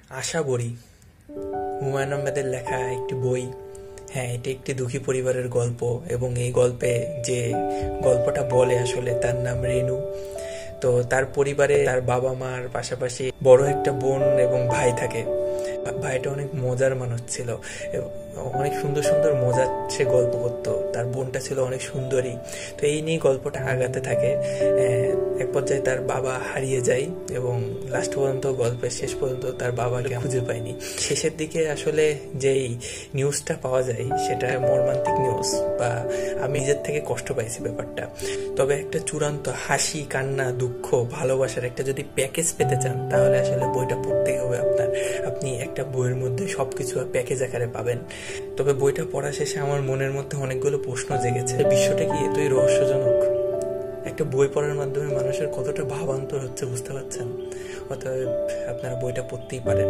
আশাবরী হুমায়ুন আহমেদের লেখা একটি বই। হ্যাঁ, এটি একটি দুঃখী পরিবারের গল্প এবং এই গল্পে যে গল্পটা বলে আসলে তার নাম রেনু। তো তার পরিবারে তার বাবা মার পাশাপাশি বড় একটা বোন এবং ভাই থাকে। ভাইটা অনেক মজার মানুষ ছিল, অনেক সুন্দর সুন্দর মজার সে গল্প করতো। তার বোনটা ছিল অনেক সুন্দরী। তো এই নিয়ে গল্পটা আগাতে থাকে। এক পর্যায়ে তার বাবা হারিয়ে যায় এবং লাস্ট পর্যন্ত গল্পের শেষ পর্যন্ত তার বাবাকে খুঁজে পায়নি। শেষের দিকে আসলে যেই নিউজটা পাওয়া যায় সেটা মর্মান্তিক নিউজ, বা আমি নিজের থেকে কষ্ট পাইছি ব্যাপারটা। তবে একটা চূড়ান্ত হাসি, কান্না, দুঃখ, ভালোবাসার একটা যদি প্যাকেজ পেতে চান তাহলে আসলে বইটা পড়তেই হবে আপনার। আপনি একটা বইয়ের মধ্যে সবকিছু প্যাকেজ আকারে পাবেন। তবে বইটা পড়া শেষে আমার মনের মধ্যে অনেকগুলো প্রশ্ন জেগেছে। বিশ্বটা কি এতই রহস্যজনক? একটা বই পড়ার মাধ্যমে মানুষের কতটা ভাবান্তর হচ্ছে বুঝতে পারছেন? অতএব আপনারা বইটা পড়তেই পারেন।